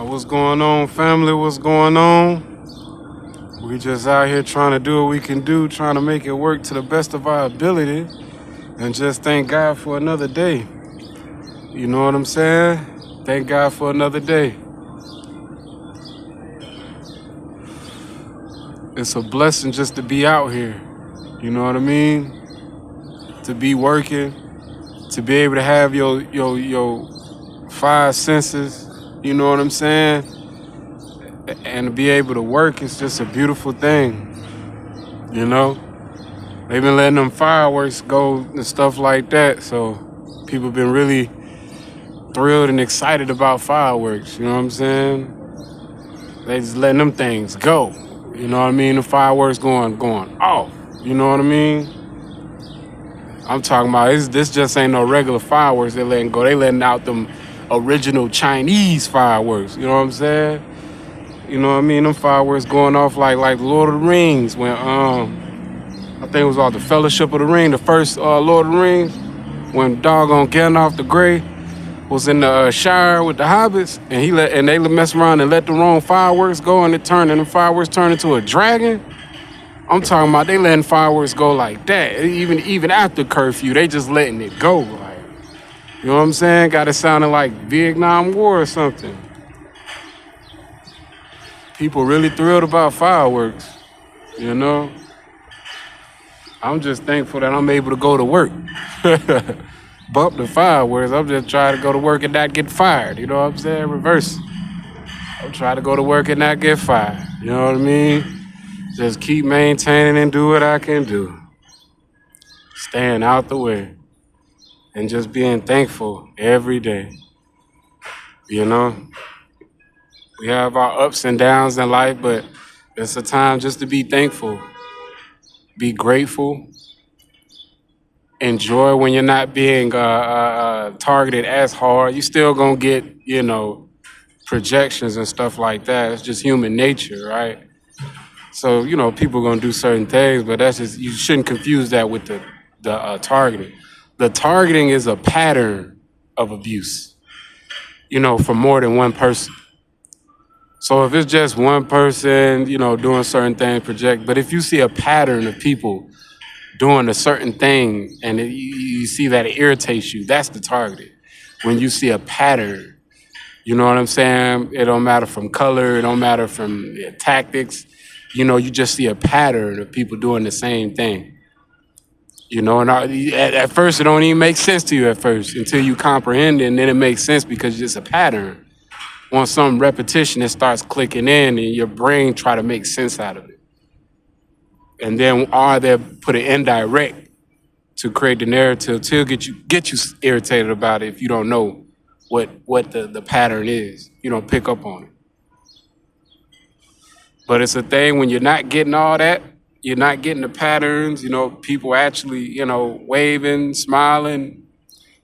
What's going on, family? What's going on? We just out here trying to do what we can do, trying to make it work to the best of our ability, and just thank God for another day. You know what I'm saying? Thank God for another day. It's a blessing just to be out here. You know what I mean? To be working, to be able to have your five senses. You know what I'm saying? And to be able to work is just a beautiful thing. You know? They've been letting them fireworks go and stuff like that, so people been really thrilled and excited about fireworks. You know what I'm saying? They just letting them things go. You know what I mean? The fireworks going off. You know what I mean? I'm talking about this just ain't no regular fireworks they letting go. They letting out them original Chinese fireworks. You know what I'm saying? You know what I mean? Them fireworks going off like Lord of the Rings when I think it was all the Fellowship of the Ring, the first Lord of the Rings, when doggone Gandalf the Grey was in the Shire with the hobbits, and they mess around and let the wrong fireworks go, and the fireworks turned into a dragon. I'm talking about they letting fireworks go like that. Even after curfew, they just letting it go. Like, you know what I'm saying? Got it sounding like Vietnam War or something. People really thrilled about fireworks, you know? I'm just thankful that I'm able to go to work. Bump the fireworks. I'm just trying to go to work and not get fired. You know what I'm saying? Reverse. I'm trying to go to work and not get fired. You know what I mean? Just keep maintaining and do what I can do. Staying out the way. And just being thankful every day. You know? We have our ups and downs in life, but it's a time just to be thankful. Be grateful. Enjoy when you're not being targeted as hard. You still gonna get, projections and stuff like that. It's just human nature, right? So, people gonna do certain things, but you shouldn't confuse that with the targeting. The targeting is a pattern of abuse, for more than one person. So if it's just one person, doing certain things, but if you see a pattern of people doing a certain thing and you see that it irritates you, that's the targeting. When you see a pattern, you know what I'm saying? It don't matter from color, it don't matter from tactics. You just see a pattern of people doing the same thing. And at first it don't even make sense to you at first until you comprehend it, and then it makes sense because it's a pattern. On some repetition, it starts clicking in and your brain try to make sense out of it. And then they put it indirect to create the narrative to get you irritated about it if you don't know what the pattern is. You don't pick up on it. But it's a thing when you're not getting all that, you're not getting the patterns, people actually, waving, smiling,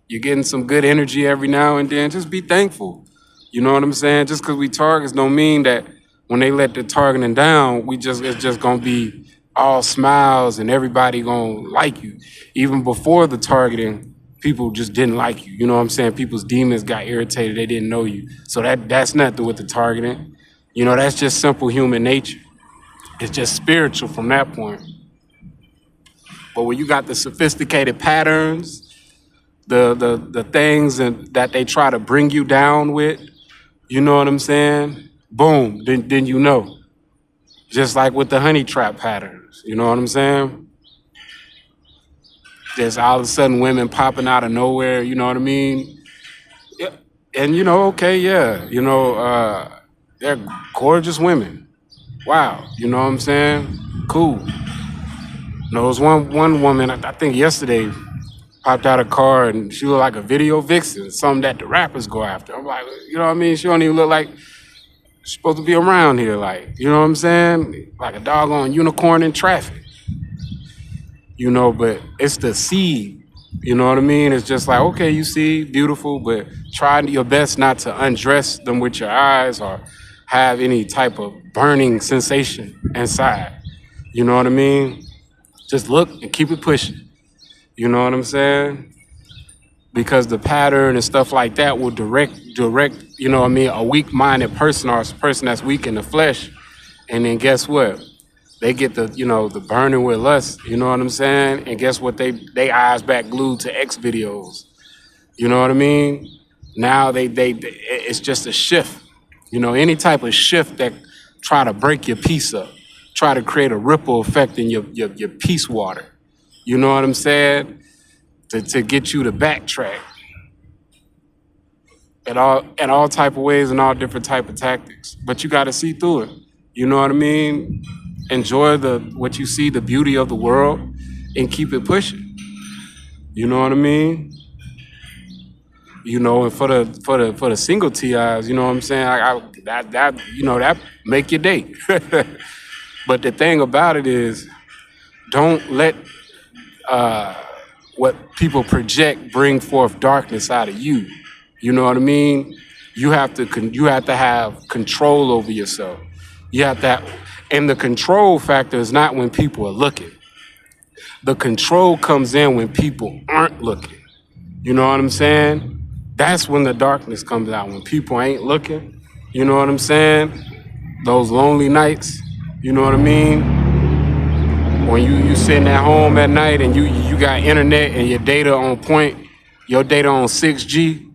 you're getting some good energy every now and then, just be thankful. You know what I'm saying? Just because we targets don't mean that when they let the targeting down, it's just gonna be all smiles and everybody gonna like you. Even before the targeting, people just didn't like you. You know what I'm saying? People's demons got irritated, they didn't know you. So that's nothing with the targeting. That's just simple human nature. It's just spiritual from that point. But when you got the sophisticated patterns, the things that they try to bring you down with, you know what I'm saying? Boom, then you know. Just like with the honey trap patterns, you know what I'm saying? Just all of a sudden women popping out of nowhere, you know what I mean? Yeah. And okay, yeah, they're gorgeous women. Wow, you know what I'm saying? Cool. There was one woman, I think yesterday, popped out of car and she looked like a video vixen, something that the rappers go after. I'm like, you know what I mean? She don't even look like she's supposed to be around here, like, you know what I'm saying? Like a doggone unicorn in traffic. But it's the seed, you know what I mean? It's just like, okay, you see, beautiful, but try your best not to undress them with your eyes or have any type of burning sensation inside. You know what I mean? Just look and keep it pushing. You know what I'm saying? Because the pattern and stuff like that will direct you know what I mean, a weak-minded person or a person that's weak in the flesh. And then guess what? They get the, you know, the burning with lust, you know what I'm saying? And guess what? They eyes back glued to X videos. You know what I mean? Now it's just a shift. You know, any type of shift that try to break your peace up, try to create a ripple effect in your peace water. You know what I'm saying? To get you to backtrack. In all type of ways and all different type of tactics. But you gotta see through it. You know what I mean? Enjoy what you see, the beauty of the world, and keep it pushing. You know what I mean? You know, and for the single TIs, you know what I'm saying? That make your day. But the thing about it is, don't let what people project bring forth darkness out of you. You know what I mean? You have to have control over yourself. You have to, and the control factor is not when people are looking. The control comes in when people aren't looking. You know what I'm saying? That's when the darkness comes out, when people ain't looking. You know what I'm saying? Those lonely nights, you know what I mean? When you sitting at home at night and you got internet and your data on point, your data on 6G,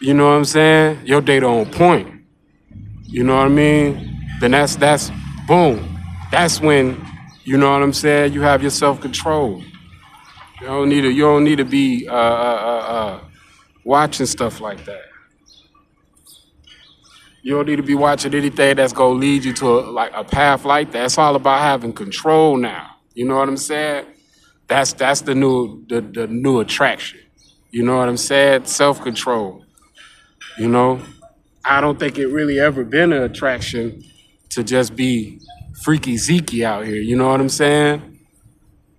you know what I'm saying? Your data on point. You know what I mean? Then that's boom. That's when, you know what I'm saying, you have your self-control. You don't need to be watching stuff like that. You don't need to be watching anything that's gonna lead you to a path like that. It's all about having control now. You know what I'm saying? That's the new attraction. You know what I'm saying? Self-control. You know, I don't think it really ever been an attraction to just be freaky zeeky out here. You know what I'm saying?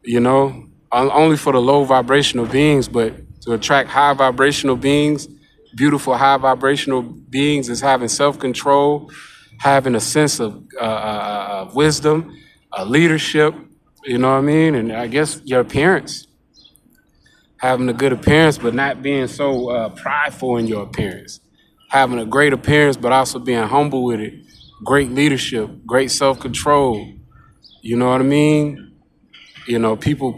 You know, only for the low vibrational beings, but to attract high vibrational beings, beautiful high vibrational beings, is having self-control, having a sense of wisdom, leadership. You know what I mean? And I guess your appearance, having a good appearance, but not being so prideful in your appearance. Having a great appearance, but also being humble with it. Great leadership, great self-control. You know what I mean? You know, people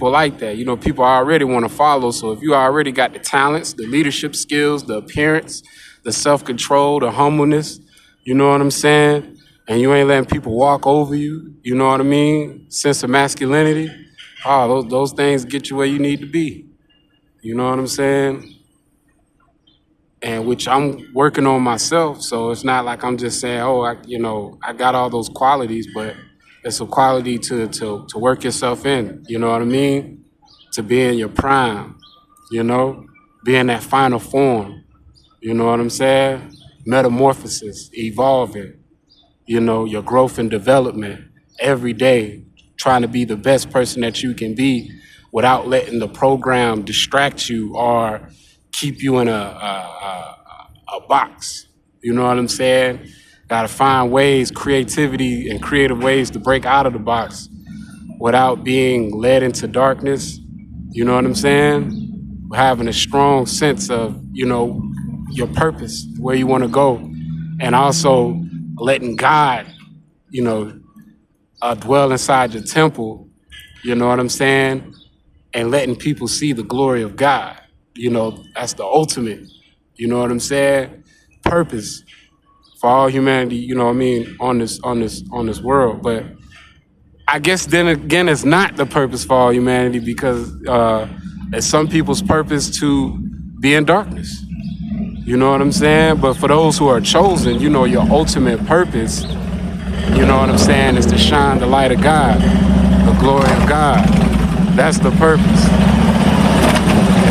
like that. You know, people already want to follow. So if you already got the talents, the leadership skills, the appearance, the self-control, the humbleness, you know what I'm saying? And you ain't letting people walk over you, you know what I mean? Sense of masculinity. Oh, those things get you where you need to be. You know what I'm saying? And which I'm working on myself. So it's not like I'm just saying, oh, I got all those qualities, but it's a quality to work yourself in, you know what I mean? To be in your prime, you know? Be in that final form, you know what I'm saying? Metamorphosis, evolving, you know, your growth and development every day, trying to be the best person that you can be without letting the program distract you or keep you in a box. You know what I'm saying? Gotta find ways, creativity and creative ways to break out of the box without being led into darkness. You know what I'm saying? Having a strong sense of, you know, your purpose, where you want to go, and also letting God, you know, dwell inside your temple. You know what I'm saying? And letting people see the glory of God. You know, that's the ultimate, you know what I'm saying? Purpose for all humanity, you know what I mean, on this world. But I guess then again, it's not the purpose for all humanity, because it's some people's purpose to be in darkness. You know what I'm saying? But for those who are chosen, you know, your ultimate purpose, you know what I'm saying, is to shine the light of God, the glory of God. That's the purpose.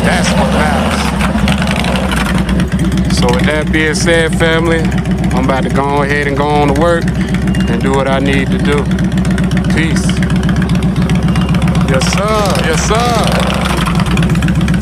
That's what matters. So with that being said, family, I'm about to go ahead and go on to work and do what I need to do. Peace. Yes, sir. Yes, sir.